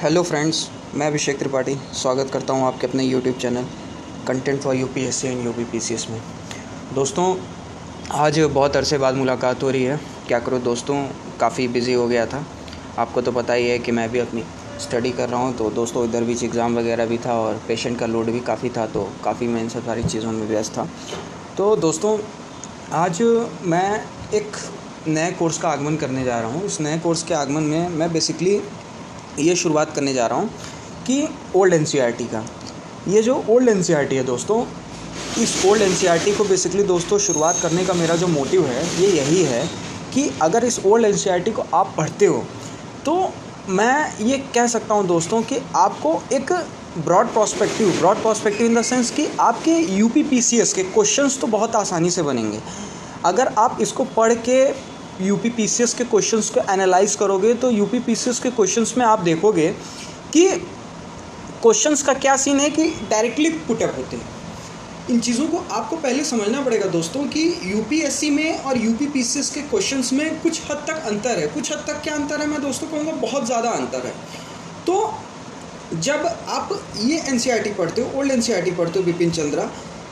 Hello friends, मैं अभिषेक त्रिपाठी स्वागत करता हूं आपके अपने YouTube channel content for UPSC and UPPCS में। दोस्तों, आज बहुत अरसे बाद मुलाकात हो रही है। क्या करूं दोस्तों, काफ़ी बिज़ी हो गया था। आपको तो पता ही है कि मैं भी अपनी स्टडी कर रहा हूं, तो दोस्तों इधर बीच एग्ज़ाम वगैरह भी था और पेशेंट का लोड भी काफ़ी था, तो काफ़ी मैं इन सब सारी चीज़ों में व्यस्त था। तो दोस्तों, आज मैं एक नए कोर्स का आगमन करने जा रहा हूँ। इस नए कोर्स के आगमन में मैं बेसिकली ये शुरुआत करने जा रहा हूँ कि ओल्ड एनसीईआरटी का, ये जो ओल्ड एनसीईआरटी है दोस्तों, इस ओल्ड एनसीईआरटी को बेसिकली दोस्तों शुरुआत करने का मेरा जो मोटिव है ये यही है कि अगर इस ओल्ड एनसीईआरटी को आप पढ़ते हो तो मैं ये कह सकता हूँ दोस्तों कि आपको एक broad perspective in the sense कि आपके यूपीपीसीएस के क्वेश्चंस तो बहुत आसानी से बनेंगे। अगर आप इसको पढ़ के यूपीपीसीएस के क्वेश्चंस को एनालाइज करोगे तो यूपीपीसीएस के क्वेश्चंस में आप देखोगे कि क्वेश्चंस का क्या सीन है कि डायरेक्टली पुटअप होते हैं। इन चीज़ों को आपको पहले समझना पड़ेगा दोस्तों कि यूपीएससी में और यूपीपीसीएस के क्वेश्चंस में कुछ हद तक अंतर है। कुछ हद तक क्या अंतर है, मैं दोस्तों कहूँगा बहुत ज़्यादा अंतर है। तो जब आप ये एनसीईआरटी पढ़ते हो, ओल्ड एनसीईआरटी पढ़ते हो बिपिन चंद्रा,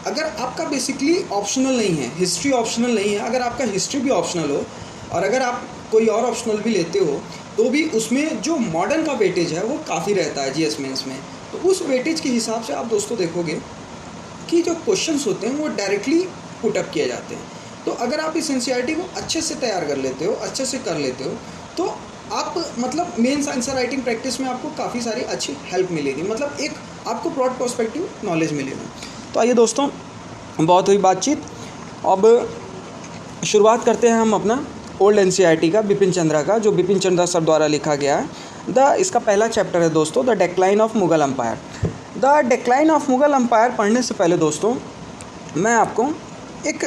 अगर आपका बेसिकली ऑप्शनल नहीं है, हिस्ट्री ऑप्शनल नहीं है, अगर आपका हिस्ट्री भी ऑप्शनल हो और अगर आप कोई और ऑप्शनल भी लेते हो तो भी उसमें जो मॉडर्न का वेटेज है वो काफ़ी रहता है जीएस मेंस में। तो उस वेटेज के हिसाब से आप दोस्तों देखोगे कि जो क्वेश्चंस होते हैं वो डायरेक्टली पुटअप किए जाते हैं। तो अगर आप इस एनसीईआरटी को अच्छे से तैयार कर लेते हो, अच्छे से कर लेते हो, तो आप मतलब मेंस आंसर राइटिंग प्रैक्टिस में आपको काफ़ी सारी अच्छी हेल्प मिलेगी, मतलब एक आपको ब्रॉड पर्सपेक्टिव नॉलेज मिलेगा। तो आइए दोस्तों, बहुत हुई बातचीत, अब शुरुआत करते हैं हम अपना ओल्ड एनसीईआरटी का, बिपिन चंद्रा का, जो बिपिन चंद्रा सर द्वारा लिखा गया है। इसका पहला चैप्टर है दोस्तों the decline of Mughal empire. The decline of Mughal empire पढ़ने से पहले दोस्तों मैं आपको एक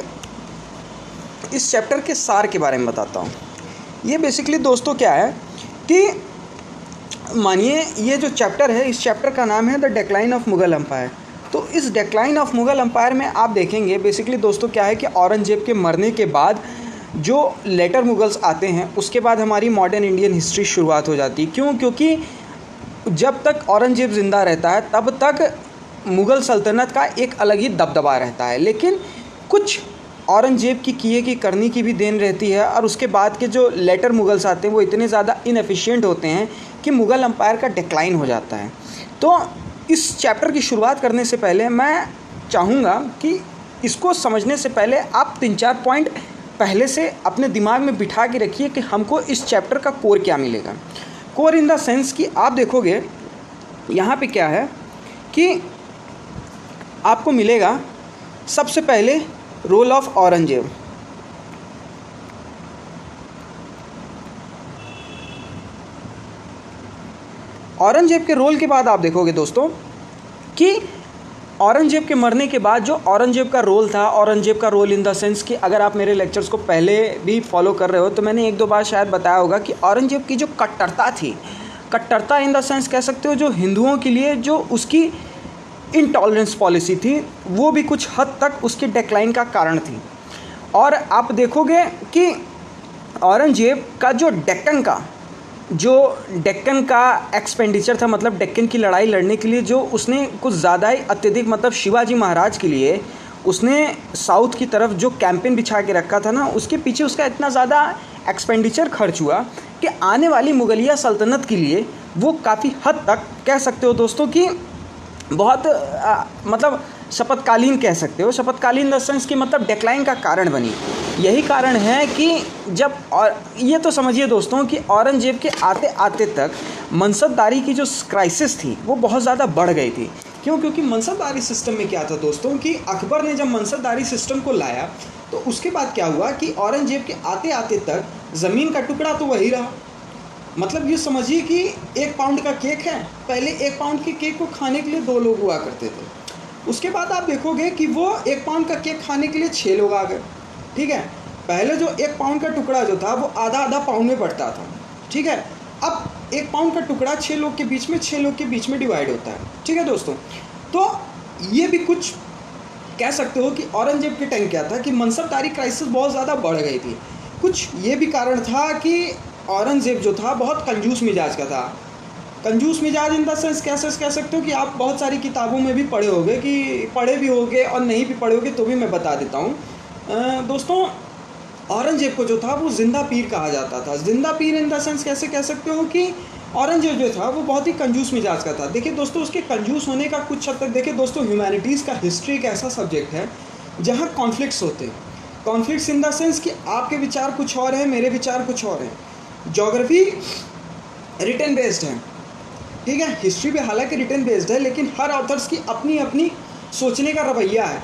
इस चैप्टर के सार के बारे में बताता हूँ। ये बेसिकली दोस्तों क्या है कि मानिए ये जो चैप्टर है, इस चैप्टर का नाम है the decline of Mughal empire. तो इस डिक्लाइन ऑफ मुगल एम्पायर में आप देखेंगे बेसिकली दोस्तों क्या है कि औरंगजेब के मरने के बाद जो लेटर मुगल्स आते हैं उसके बाद हमारी मॉडर्न इंडियन हिस्ट्री शुरुआत हो जाती है। क्यों? क्योंकि जब तक औरंगजेब ज़िंदा रहता है तब तक मुग़ल सल्तनत का एक अलग ही दबदबा रहता है, लेकिन कुछ औरंगजेब की किए की करनी की भी देन रहती है और उसके बाद के जो लेटर मुगल्स आते हैं वो इतने ज़्यादा इनएफिशिएंट होते हैं कि मुग़ल एम्पायर का डिक्लाइन हो जाता है। तो इस चैप्टर की शुरुआत करने से पहले मैं चाहूँगा कि इसको समझने से पहले आप 3-4 पॉइंट पहले से अपने दिमाग में बिठा के रखिए कि हमको इस चैप्टर का कोर क्या मिलेगा। कोर इन द सेंस कि आप देखोगे यहाँ पे क्या है कि आपको मिलेगा सबसे पहले रोल ऑफ औरंगजेब। औरंगजेब के रोल के बाद आप देखोगे दोस्तों कि औरंगजेब के मरने के बाद जो औरंगजेब का रोल था, औरंगजेब का रोल इन द सेंस कि अगर आप मेरे लेक्चर्स को पहले भी फॉलो कर रहे हो तो मैंने 1-2 बार शायद बताया होगा कि औरंगजेब की जो कट्टरता थी, कट्टरता इन द सेंस कह सकते हो जो हिंदुओं के लिए जो उसकी इंटॉलरेंस पॉलिसी थी वो भी कुछ हद तक उसके डिक्लाइन का कारण थी। और आप देखोगे कि औरंगजेब का जो डेक्कन का एक्सपेंडिचर था, मतलब डेक्कन की लड़ाई लड़ने के लिए जो उसने कुछ ज़्यादा ही अत्यधिक, मतलब शिवाजी महाराज के लिए उसने साउथ की तरफ जो कैंपेन बिछा के रखा था ना, उसके पीछे उसका इतना ज़्यादा एक्सपेंडिचर खर्च हुआ कि आने वाली मुगलिया सल्तनत के लिए वो काफ़ी हद तक कह सकते हो दोस्तों कि बहुत मतलब शपथकालीन कह सकते हो, शपथकालीन द सेंस की मतलब डिक्लाइन का कारण बनी। यही कारण है कि जब, और ये तो समझिए दोस्तों कि औरंगजेब के आते आते तक मनसबदारी की जो क्राइसिस थी वो बहुत ज़्यादा बढ़ गई थी। क्यों? क्योंकि मनसबदारी सिस्टम में क्या था दोस्तों कि अकबर ने जब मनसबदारी सिस्टम को लाया तो उसके बाद क्या हुआ कि औरंगजेब के आते आते तक ज़मीन का टुकड़ा तो वही रहा। मतलब ये समझिए कि 1 पाउंड का केक है, पहले 1 पाउंड के केक को खाने के लिए 2 लोग हुआ करते थे। उसके बाद आप देखोगे कि वो 1 पाउंड का केक खाने के लिए 6 लोग आ गए। ठीक है, पहले जो 1 पाउंड का टुकड़ा जो था वो आधा पाउंड में बढ़ता था। ठीक है, अब 1 पाउंड का टुकड़ा 6 लोग के बीच में, 6 लोग के बीच में डिवाइड होता है। ठीक है दोस्तों, तो ये भी कुछ कह सकते हो कि औरंगजेब के टाइम क्या था कि मनसबदारी क्राइसिस बहुत ज़्यादा बढ़ गई थी। कुछ ये भी कारण था कि औरंगजेब जो था बहुत कंजूस मिजाज का था। कंजूस मिजाज इन द सेंस कैसे कह सकते हो कि आप बहुत सारी किताबों में भी पढ़े होगे, कि पढ़े भी होगे और नहीं भी पढ़े होगे तो भी मैं बता देता हूँ। दोस्तों, औरंगजेब को जो था वो जिंदा पीर कहा जाता था। जिंदा पीर इन द सेंस कैसे कह सकते हो कि औरंगजेब जो था वो बहुत ही कंजूस मिजाज का था। देखिए दोस्तों, उसके कंजूस होने का कुछ हद तक, देखिए दोस्तों, ह्यूमैनिटीज़ का हिस्ट्री एक ऐसा सब्जेक्ट है जहाँ कॉन्फ्लिक्ट्स होते हैं। कॉन्फ्लिक्ट्स इन द सेंस कि आपके विचार कुछ और हैं, मेरे विचार कुछ और हैं। ज्योग्राफी रिटन बेस्ड है, ठीक है, हिस्ट्री भी हालांकि रिटन बेस्ड है, लेकिन हर ऑथर्स की अपनी अपनी सोचने का रवैया है।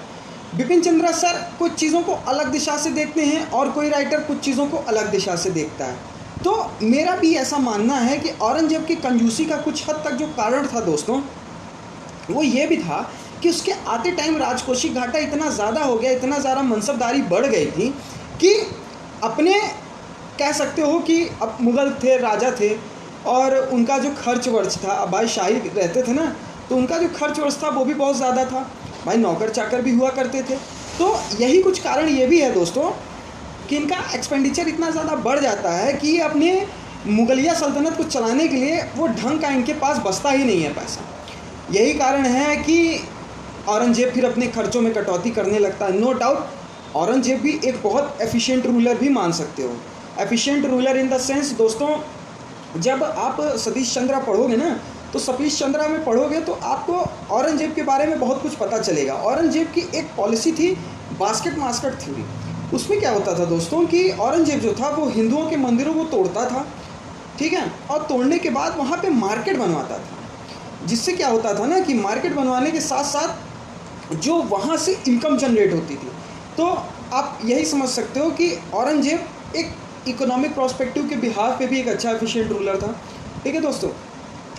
बिपिन चंद्रा सर कुछ चीज़ों को अलग दिशा से देखते हैं और कोई राइटर कुछ चीज़ों को अलग दिशा से देखता है। तो मेरा भी ऐसा मानना है कि औरंगजेब की कंजूसी का कुछ हद तक जो कारण था दोस्तों, वो ये भी था कि उसके आते टाइम राजकोषीय घाटा इतना ज़्यादा हो गया, इतना ज़्यादा मनसबदारी बढ़ गई थी कि अपने, कह सकते हो कि अब मुग़ल थे, राजा थे, और उनका जो खर्च वर्च था, अब भाई शाही रहते थे ना, तो उनका जो खर्च वर्च था वो भी बहुत ज़्यादा था। भाई नौकर चाकर भी हुआ करते थे। तो यही कुछ कारण ये भी है दोस्तों कि इनका एक्सपेंडिचर इतना ज़्यादा बढ़ जाता है कि अपने मुगलिया सल्तनत को चलाने के लिए वो ढंग का इनके पास बचता ही नहीं है पैसा। यही कारण है कि औरंगजेब फिर अपने खर्चों में कटौती करने लगता है। नो डाउट औरंगजेब भी एक बहुत एफिशिएंट रूलर भी मान सकते हो। Efficient ruler in the sense दोस्तों, जब आप सतीश चंद्रा पढ़ोगे ना, तो सतीश चंद्रा में पढ़ोगे तो आपको औरंगजेब के बारे में बहुत कुछ पता चलेगा। औरंगजेब की एक पॉलिसी थी बास्केट मास्केट थ्योरी। उसमें क्या होता था दोस्तों कि औरंगजेब जो था वो हिंदुओं के मंदिरों को तोड़ता था, ठीक है, और तोड़ने के बाद वहाँ पे मार्केट बनवाता था, जिससे क्या होता था ना कि मार्केट बनवाने के साथ साथ जो वहाँ से इनकम जनरेट होती थी। तो आप यही समझ सकते हो कि औरंगजेब एक इकोनॉमिक प्रोस्पेक्टिव के बिहाफ पे भी एक अच्छा एफिशिएंट रूलर था, ठीक है दोस्तों।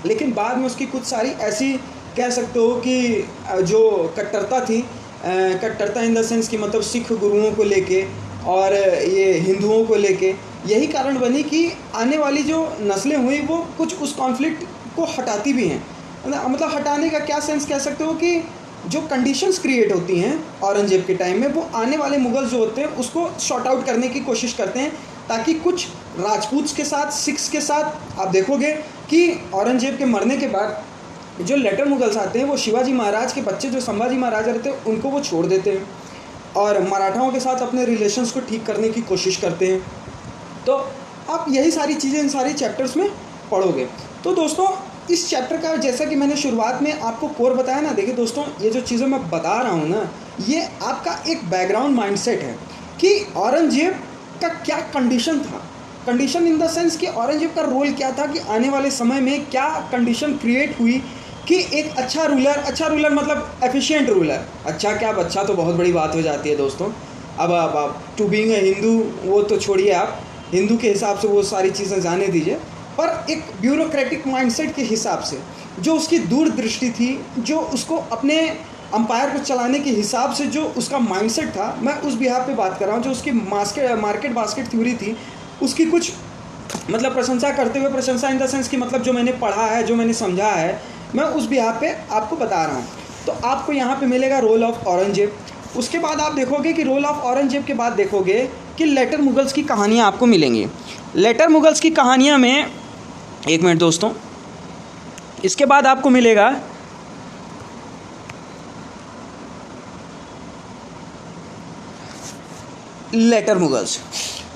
लेकिन बाद में उसकी कुछ सारी ऐसी, कह सकते हो कि जो कट्टरता थी, कट्टरता इन द सेंस कि मतलब सिख गुरुओं को लेके और ये हिंदुओं को लेके, यही कारण बनी कि आने वाली जो नस्लें हुई वो कुछ उस कॉन्फ्लिक्ट को हटाती भी हैं। मतलब हटाने का क्या सेंस कह सकते हो कि जो कंडीशंस क्रिएट होती हैं औरंगजेब के टाइम में, वो आने वाले मुगल जो होते हैं उसको शॉर्ट आउट करने की कोशिश करते हैं, ताकि कुछ राजपूत के साथ, सिख्स के साथ, आप देखोगे कि औरंगजेब के मरने के बाद जो लेटर मुगल्स आते हैं वो शिवाजी महाराज के बच्चे जो संभाजी महाराज रहते हैं उनको वो छोड़ देते हैं और मराठाओं के साथ अपने रिलेशंस को ठीक करने की कोशिश करते हैं। तो आप यही सारी चीज़ें इन सारी चैप्टर्स में पढ़ोगे। तो दोस्तों, इस चैप्टर का जैसा कि मैंने शुरुआत में आपको कोर बताया ना, देखिए दोस्तों, ये जो चीज़ें मैं बता रहा हूँ ना, ये आपका एक बैकग्राउंड माइंडसेट है कि औरंगजेब का क्या कंडीशन था। कंडीशन इन द सेंस कि औरंगजेब का रोल क्या था, कि आने वाले समय में क्या कंडीशन क्रिएट हुई कि एक अच्छा रूलर मतलब एफिशिएंट रूलर। अच्छा क्या, अच्छा तो बहुत बड़ी बात हो जाती है दोस्तों। अब टू बीइंग ए हिंदू वो तो छोड़िए, आप हिंदू के हिसाब से वो सारी चीज़ें जाने दीजिए, पर एक ब्यूरोक्रेटिक माइंडसेट के हिसाब से जो उसकी दूरदृष्टि थी, जो उसको अपने अंपायर को चलाने के हिसाब से जो उसका माइंडसेट था, मैं उस बिहार पे बात कर रहा हूँ। जो उसकी मार्केट बास्केट थ्योरी थी, उसकी कुछ मतलब प्रशंसा करते हुए, प्रशंसा इन द सेंस कि मतलब जो मैंने पढ़ा है, जो मैंने समझा है, मैं उस बिहार पे आपको बता रहा हूँ। तो आपको यहाँ पे मिलेगा रोल ऑफ औरंगजेब। उसके बाद आप देखोगे कि रोल ऑफ औरंगजेब के बाद देखोगे कि लेटर मुगल्स की कहानियाँ आपको मिलेंगी। लेटर मुगल्स की कहानियाँ में, एक मिनट दोस्तों, इसके बाद आपको मिलेगा लेटर मुगल्स।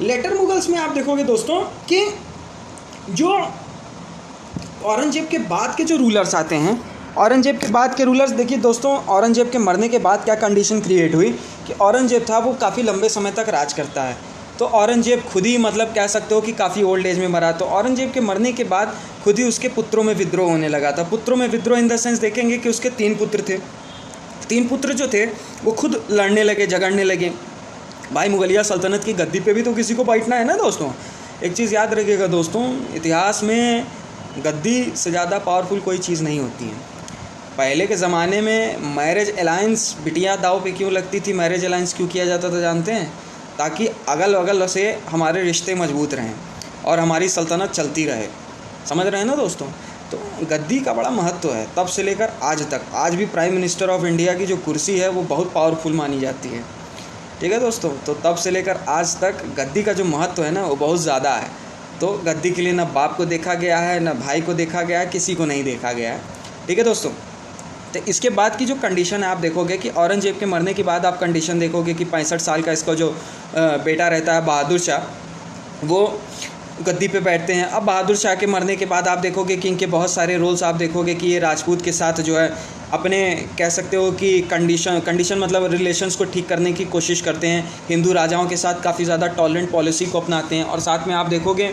लेटर मुगल्स में आप देखोगे दोस्तों कि जो औरंगजेब के बाद के जो रूलर्स आते हैं, औरंगजेब के बाद के रूलर्स, देखिए दोस्तों, औरंगजेब के मरने के बाद क्या कंडीशन क्रिएट हुई कि औरंगजेब था वो काफ़ी लंबे समय तक राज करता है। तो औरंगजेब खुद ही मतलब कह सकते हो कि काफ़ी ओल्ड एज में मरा। तो औरंगजेब के मरने के बाद खुद ही उसके पुत्रों में विद्रोह होने लगा था। पुत्रों में विद्रोह इन द सेंस देखेंगे कि उसके 3 पुत्र थे। 3 पुत्र जो थे वो खुद लड़ने लगे, झगड़ने लगे। भाई मुगलिया सल्तनत की गद्दी पे भी तो किसी को बैठना है ना दोस्तों। एक चीज़ याद रखिएगा दोस्तों, इतिहास में गद्दी से ज़्यादा पावरफुल कोई चीज़ नहीं होती है। पहले के ज़माने में मैरिज अलायंस बिटिया दाव पे क्यों लगती थी, मैरिज अलायंस क्यों किया जाता था जानते हैं? ताकि अगल बगल से हमारे रिश्ते मजबूत रहें और हमारी सल्तनत चलती रहे। समझ रहे हैं ना दोस्तों? तो गद्दी का बड़ा महत्व है तब से लेकर आज तक। आज भी प्राइम मिनिस्टर ऑफ इंडिया की जो कुर्सी है वो बहुत पावरफुल मानी जाती है, ठीक है दोस्तों। तो तब से लेकर आज तक गद्दी का जो महत्व है ना वो बहुत ज़्यादा है। तो गद्दी के लिए ना बाप को देखा गया है, ना भाई को देखा गया है, किसी को नहीं देखा गया है। ठीक है दोस्तों, तो इसके बाद की जो कंडीशन है आप देखोगे कि औरंगजेब के मरने के बाद आप कंडीशन देखोगे कि 65 साल का इसका जो बेटा रहता है बहादुर शाह, वो गद्दी पे बैठते हैं। अब बहादुर शाह के मरने के बाद आप देखोगे कि इनके बहुत सारे रोल्स आप देखोगे कि ये राजपूत के साथ जो है अपने कह सकते हो कि कंडीशन मतलब रिलेशंस को ठीक करने की कोशिश करते हैं। हिंदू राजाओं के साथ काफ़ी ज़्यादा टॉलरेंट पॉलिसी को अपनाते हैं। और साथ में आप देखोगे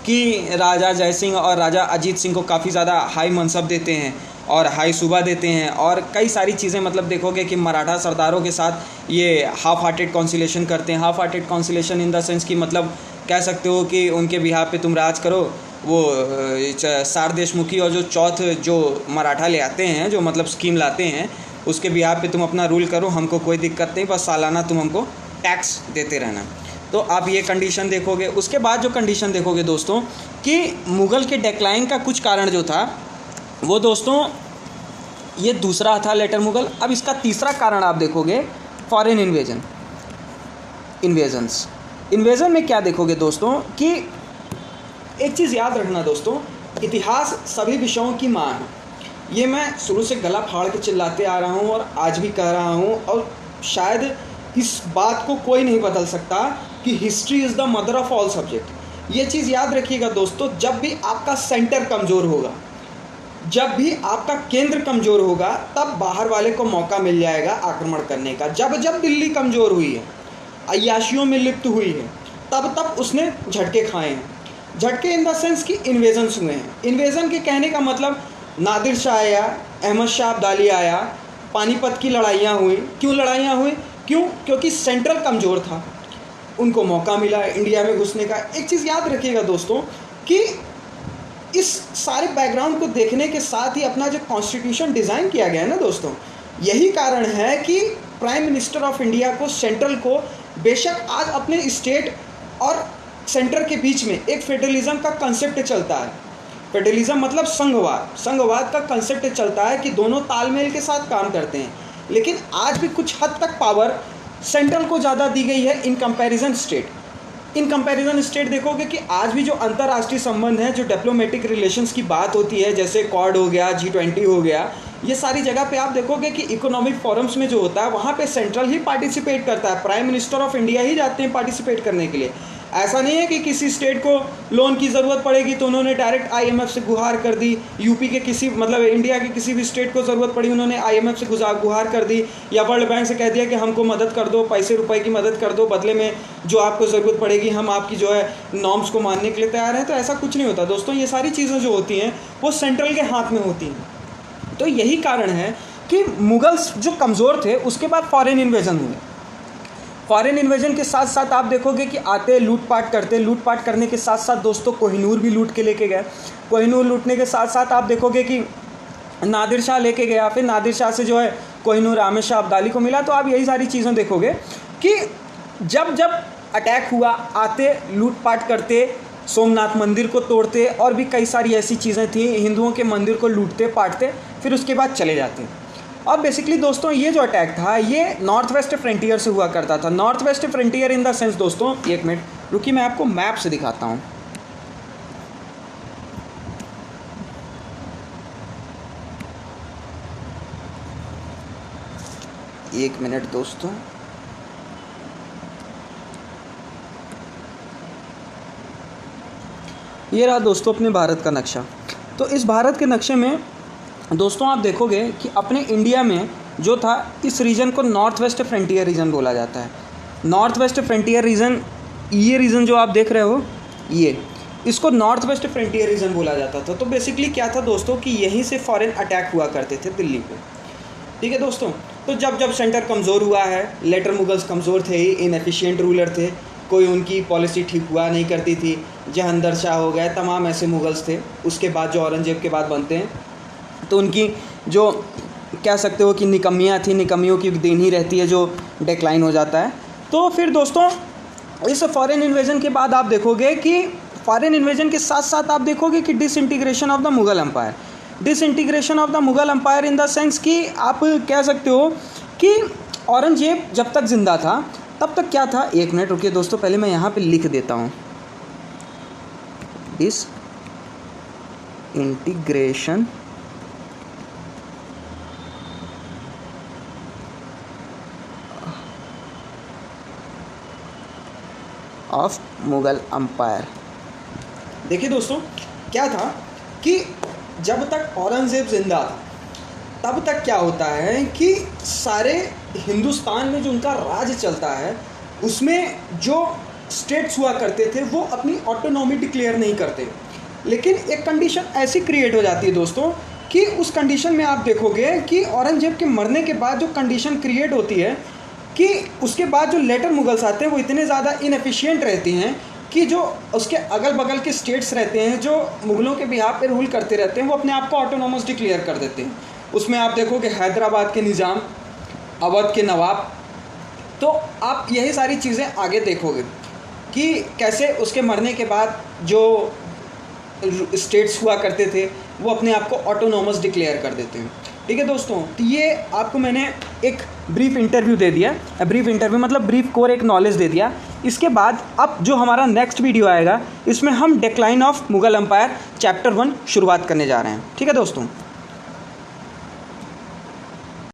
कि राजा जय सिंह और राजा अजीत सिंह को काफ़ी ज़्यादा हाई मनसब देते हैं और हाई सूबा देते हैं। और कई सारी चीज़ें मतलब देखोगे कि मराठा सरदारों के साथ ये हाफ हार्टेड कॉन्सिलेशन करते हैं। Half hearted conciliation in the sense कि मतलब कह सकते हो कि उनके बिहाफ पे तुम राज करो, वो सार देशमुखी और जो चौथ जो मराठा ले आते हैं, जो मतलब स्कीम लाते हैं, उसके बिहाफ पे तुम अपना रूल करो, हमको कोई दिक्कत नहीं, बस सालाना तुम हमको टैक्स देते रहना। तो आप ये कंडीशन देखोगे। उसके बाद जो कंडीशन देखोगे दोस्तों कि मुग़ल के डिक्लाइन का कुछ कारण जो था वो दोस्तों ये दूसरा था लेटर मुग़ल। अब इसका तीसरा कारण आप देखोगे फॉरेन इन्वेजन में क्या देखोगे दोस्तों कि एक चीज़ याद रखना दोस्तों, इतिहास सभी विषयों की माँ है। ये मैं शुरू से गला फाड़ के चिल्लाते आ रहा हूँ और आज भी कह रहा हूँ, और शायद इस बात को कोई नहीं बदल सकता कि history is the mother of all subject. ये चीज़ याद रखिएगा दोस्तों, जब भी आपका सेंटर कमज़ोर होगा, जब भी आपका केंद्र कमज़ोर होगा, तब बाहर वाले को मौका मिल जाएगा आक्रमण करने का। जब जब दिल्ली कमज़ोर हुई है, अय्याशियों में लिप्त हुई है, तब तब उसने झटके खाए हैं। झटके इन द सेंस कि इन्वेजन्स हुए हैं। इन्वेजन के कहने का मतलब नादिर शाह आया, अहमद शाह अब्दाली आया, पानीपत की लड़ाइयाँ हुई। क्यों लड़ाइयाँ हुई? क्योंकि सेंट्रल कमज़ोर था, उनको मौका मिला इंडिया में घुसने का। एक चीज़ याद रखिएगा दोस्तों कि इस सारे बैकग्राउंड को देखने के साथ ही अपना जो कॉन्स्टिट्यूशन डिज़ाइन किया गया है ना दोस्तों, यही कारण है कि प्राइम मिनिस्टर ऑफ इंडिया को, सेंट्रल को, बेशक आज अपने स्टेट और सेंटर के बीच में एक फेडरलिज्म का कंसेप्ट चलता है। फेडरलिज्म मतलब संघवाद का कंसेप्ट चलता है कि दोनों तालमेल के साथ काम करते हैं। लेकिन आज भी कुछ हद तक पावर सेंट्रल को ज़्यादा दी गई है इन कंपैरिजन स्टेट। देखोगे कि आज भी जो अंतर्राष्ट्रीय संबंध हैं, जो डिप्लोमेटिक रिलेशंस की बात होती है, जैसे क्वाड हो गया, G20 हो गया, ये सारी जगह पे आप देखोगे कि इकोनॉमिक फोरम्स में जो होता है वहाँ पे सेंट्रल ही पार्टिसिपेट करता है। प्राइम मिनिस्टर ऑफ इंडिया ही जाते हैं पार्टिसिपेट करने के लिए। ऐसा नहीं है कि किसी स्टेट को लोन की ज़रूरत पड़ेगी तो उन्होंने डायरेक्ट IMF से गुहार कर दी, यूपी के किसी मतलब इंडिया के किसी भी स्टेट को ज़रूरत पड़ी उन्होंने IMF से गुहार कर दी, या वर्ल्ड बैंक से कह दिया कि हमको मदद कर दो, पैसे रुपए की मदद कर दो, बदले में जो आपको ज़रूरत पड़ेगी हम आपकी जो है नॉर्म्स को मानने के लिए तैयार हैं। तो ऐसा कुछ नहीं होता दोस्तों। ये सारी चीज़ें जो होती हैं वो सेंट्रल के हाथ में होती हैं। तो यही कारण है कि मुगल्स जो कमज़ोर थे उसके बाद फॉरेन इन्वेजन हुए। फॉरेन इन्वेजन के साथ साथ आप देखोगे कि आते लूटपाट करने के साथ साथ दोस्तों कोहिनूर भी लूट के लेके गए। कोहिनूर लूटने के साथ साथ आप देखोगे कि नादिर शाह लेके गया, फिर नादिर शाह से जो है कोहिनूर आमिर शाह अब्दाली को मिला। तो आप यही सारी चीज़ें देखोगे कि जब जब अटैक हुआ, आते लूटपाट करते, सोमनाथ मंदिर को तोड़ते, और भी कई सारी ऐसी चीज़ें थी, हिंदुओं के मंदिर को लूटते पाटते, फिर उसके बाद चले जाते। अब बेसिकली दोस्तों ये जो अटैक था ये नॉर्थ वेस्ट फ्रंटियर से हुआ करता था। North west frontier in the sense दोस्तों, एक मिनट रुकिए मैं आपको मैप से दिखाता हूँ। एक मिनट दोस्तों, ये रहा दोस्तों अपने भारत का नक्शा। तो इस भारत के नक्शे में दोस्तों आप देखोगे कि अपने इंडिया में जो था इस रीजन को नॉर्थ वेस्ट फ्रंटियर रीजन बोला जाता है। नॉर्थ वेस्ट फ्रंटियर रीजन, ये रीजन जो आप देख रहे हो, ये इसको नॉर्थ वेस्ट फ्रंटियर रीजन बोला जाता था। तो बेसिकली क्या था दोस्तों कि यहीं से फॉरेन अटैक हुआ करते थे दिल्ली पे। ठीक है दोस्तों, तो जब जब सेंटर कमज़ोर हुआ है, लेटर मुगल्स कमज़ोर थे ही, इनएफिशिएंट रूलर थे, कोई उनकी पॉलिसी ठीक हुआ नहीं करती थी, जहांगीर शाह हो गए, तमाम ऐसे मुगल्स थे। उसके बाद जो औरंगजेब के बाद बनते हैं तो उनकी जो कह सकते हो कि निकम्मियाँ थी, निकम्मियों की दिन ही रहती है जो डिक्लाइन हो जाता है। तो फिर दोस्तों इस फॉरेन इन्वेजन के बाद आप देखोगे कि फॉरेन इन्वेजन के साथ साथ आप देखोगे कि disintegration of the Mughal empire. Disintegration of the Mughal empire in the sense कि आप कह सकते हो कि औरंगजेब जब तक ज़िंदा था तब तक क्या था, एक मिनट रुकिए दोस्तों, पहले मैं यहाँ पे लिख देता हूँ। इस इंटीग्रेशन ऑफ मुगल अम्पायर। देखिए दोस्तों, क्या था कि जब तक औरंगज़ेब जिंदा था तब तक क्या होता है कि सारे हिंदुस्तान में जो उनका राज चलता है उसमें जो स्टेट्स हुआ करते थे वो अपनी ऑटोनॉमी डिक्लेयर नहीं करते। लेकिन एक कंडीशन ऐसी क्रिएट हो जाती है दोस्तों कि उस कंडीशन में आप देखोगे कि औरंगज़ेब के मरने के बाद जो कंडीशन क्रिएट होती है कि उसके बाद जो लेटर मुगल्स आते हैं वो इतने ज़्यादा इनएफिशिएंट रहती हैं कि जो उसके अगल बगल के स्टेट्स रहते हैं जो मुग़लों के बिहाफ पे रूल करते रहते हैं वो अपने आप को ऑटोनॉमस डिक्लेयर कर देते हैं। उसमें आप देखोगे हैदराबाद के निज़ाम, अवध के नवाब, तो आप यही सारी चीज़ें आगे देखोगे कि कैसे उसके मरने के बाद जो स्टेट्स हुआ करते थे वो अपने आप को ऑटोनॉमस डिक्लेयर कर देते हैं। ठीक है दोस्तों, तो ये आपको मैंने एक ब्रीफ इंटरव्यू दे दिया। ब्रीफ इंटरव्यू मतलब ब्रीफ कोर एक नॉलेज दे दिया। इसके बाद अब जो हमारा नेक्स्ट वीडियो आएगा इसमें हम decline of Mughal empire chapter 1 शुरुआत करने जा रहे हैं। ठीक है दोस्तों।